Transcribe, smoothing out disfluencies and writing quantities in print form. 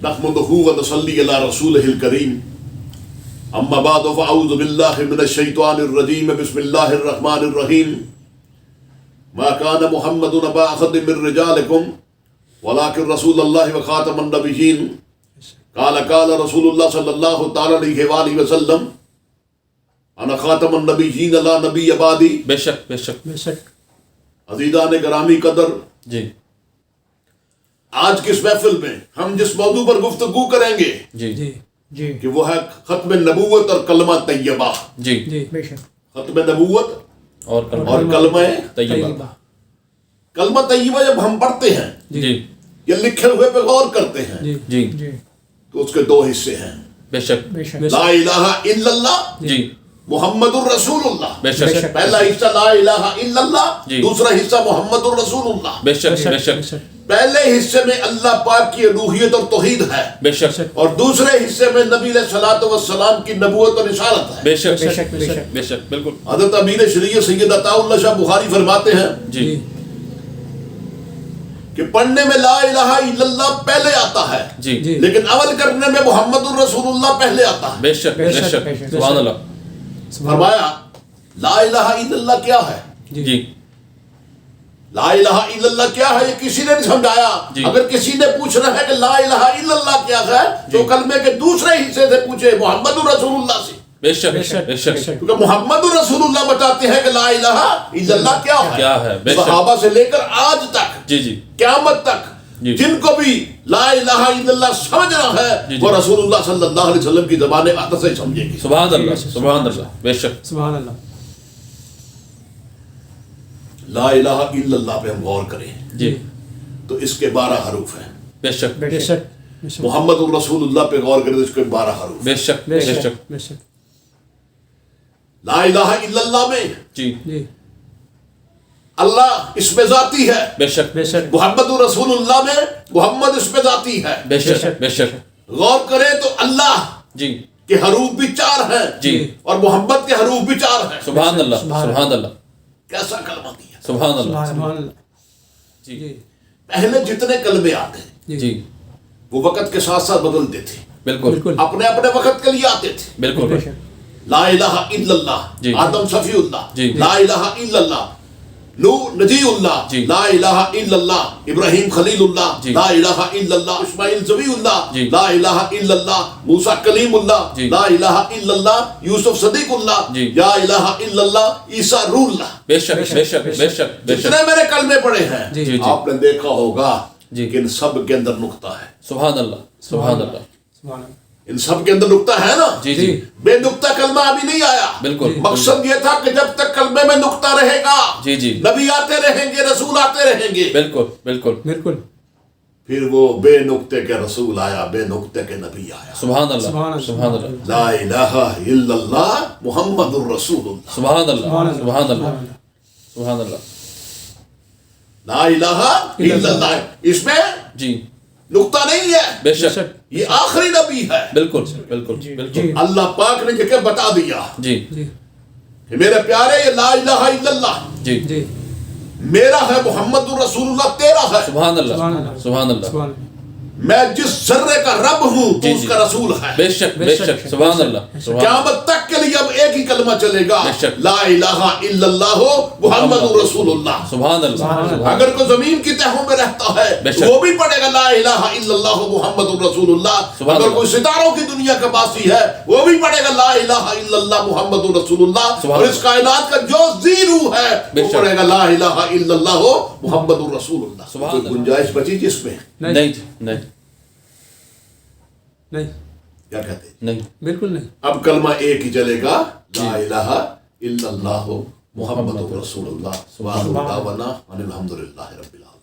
نحمدہ و نصلی علی رسولہ الکریم اما بعد فاعوذ باللہ من الشیطان الرجیم بسم اللہ الرحمن الرحیم ما کان محمد ابا احد من رجالکم ولکن رسول اللہ وخاتم النبیین قال رسول اللہ صلی اللہ تعالی علیہ وآلہ وسلم انا خاتم النبیین لا نبی بعدی. بے شک بے شک بے شک. عزیزان گرامی قدر، جی آج کی اس محفل میں ہم جس موضوع پر گفتگو کریں گے جی جی جی کہ وہ ہے ختم نبوت اور کلمہ طیبہ. جی جی بے شک. ختم نبوت اور کلمہ طیبہ. کلمہ طیبہ جب ہم پڑھتے ہیں جی یا لکھے ہوئے پہ غور کرتے ہیں جی جی جی تو اس کے دو حصے ہیں. بے شک بے شک. لا الہ الا اللہ جی محمد الرسول اللہ. بے شک پہلا حصہ لا الہ الا اللہ، جی. دوسرا حصہ محمد الرسول اللہ. بے شک بے شک پہلے حصے میں اللہ پاک کی الوہیت اور توحید ہے، بے شک اور دوسرے حصے میں نبی علیہ الصلوۃ والسلام کی نبوت اور رسالت ہے. بے شک بے شک بے شک بے شک بالکل. حضرت امیر شریعت سید عطا اللہ شاہ بخاری فرماتے ہیں جی کہ پڑھنے میں لا الہ الا اللہ پہلے آتا ہے، جی لیکن عمل کرنے میں محمد الرسول اللہ پہلے آتا ہے. بے شک بے شک سبحان اللہ. فرمایا لا الہ الا اللہ کیا ہے؟ جی لا الہ الا اللہ کیا ہے یہ کسی نے نہیں سمجھایا. جی. اگر کسی نے پوچھنا ہے کہ لا الہ الا اللہ کیا ہے تو کلمے کے دوسرے حصے سے پوچھے محمد الرسول اللہ سے، بے شک بے شک کیونکہ محمد الرسول اللہ بتاتے ہیں کہ لا الہ الا اللہ کیا ہے. بے شک. صحابہ سے لے کر آج تک جی جی قیامت تک جی. جن کو بھی لا الہ الا اللہ سمجھنا ہے جی. وہ رسول اللہ صلی اللہ علیہ وسلم کی زبان اقدس سے سمجھے گی. سبحان اللہ سبحان اللہ. بے شک سبحان اللہ. لا الہ الا اللہ پہ ہم غور کریں جی تو اس کے 12 حروف ہیں. بے شک بے شک محمد الرسول اللہ پہ غور کریں تو اس کے 12 حروف. بے شک بے بے شک شک. بے شک. لا الہ الا اللہ میں جی جی اللہ اس میں ذاتی ہے، بے شک بے شک. محمد الرسول اللہ میں محمد اس میں ذاتی ہے. بے شک بے شک. غور کریں تو اللہ جی کے حروف بھی 4 ہیں جی اور محمد کے حروف بھی 4 ہیں. سبحان اللہ سبحان اللہ. کیسا کلمہ دیا. سبحان اللہ. سبحان اللہ. جی جی پہلے جتنے کلمے آتے جی وہ وقت کے ساتھ ساتھ بدلتے تھے، بالکل بالکل. اپنے اپنے وقت کے لیے آتے تھے. بالکل. بے شک. لا الہ الا اللہ جی. آدم صفی اللہ. جی. لا الہ الا اللہ نوح نجی اللہ. جی. لا الہ الا اللہ ابراہیم خلیل اللہ. جی. لا الہ الا اللہ اسماعیل ذبیح اللہ. جی. لا الہ الا اللہ موسیٰ کلیم اللہ. جی. لا الہ الا اللہ یوسف صدیق اللہ. جی. لا الہ الا اللہ عیسیٰ روح اللہ. بے شک بے شک بے شک بے شک. جتنے میں نے کلمے پڑھے ہیں جی. جی. آپ نے دیکھا ہوگا جی. کہ ان سب کے اندر نقطہ ہے. سبحان اللہ سبحان اللہ. سبحان اللہ. ان سب کے اندر نقطہ ہے نا. جی جی بے نقطہ کلمہ ابھی نہیں آیا. بالکل. مقصد یہ تھا کہ جب تک کلمے میں نقطہ رہے گا جی جی نبی آتے رہیں گے رسول آتے رہیں گے. بالکل بالکل. بالکل. پھر وہ بے نقطے کے رسول آیا، بے نقطے کے نبی آیا. سبحان اللہ سبحان اللہ. سبحان اللہ. لا الہ الا اللہ محمد الرسول اللہ. سبحان اللہ سبحان اللہ سبحان اللہ. لا الہ الا اللہ اس میں جی نقطہ نہیں ہے. بے شک. یہ آخری نبی ہے. بالکل بالکل بالکل. اللہ پاک نے جگہ بتا دیا جی جی کہ میرے پیارے یہ لا الہ الا اللہ جی جی میرا ہے، محمد الرسول اللہ تیرا ہے. سبحان اللہ سبحان اللہ. سبحان اللہ. سبحان اللہ. میں جس ذرے کا رب ہوں تو جی اس جی. کا رسول ہے. بے شک بے شک. سبحان اللہ سبحان اللہ. قیامت تک کے لیے اب ایک ہی کلمہ چلے گا، بے شک. لا الہ الا اللہ محمد رسول اللہ. سبحان اللہ سبحان اللہ. اگر کوئی زمین کی تہوں میں رہتا ہے بے شک. وہ بھی پڑھے گا لا الہ الا اللہ محمد رسول اللہ. سبحان اگر اللہ. کوئی ستاروں کی دنیا کا باسی ہے وہ بھی پڑھے گا لا الہ الا اللہ محمد رسول اللہ. سبحان اور اللہ. اس کائنات کا جو زیرو ہے بے وہ شک. پڑھے گا لا الہ الا اللہ محمد رسول اللہ. سبحان کوئی اللہ. گنجائش بچی جس میں؟ نہیں نہیں نہیں کیا کہتے ہیں؟ نہیں. بالکل نہیں. اب کلمہ ایک ہی چلے گا، لا الہ الا اللہ محمد رسول اللہ. سبحان اللہ ان الحمد للہ رب العالمین.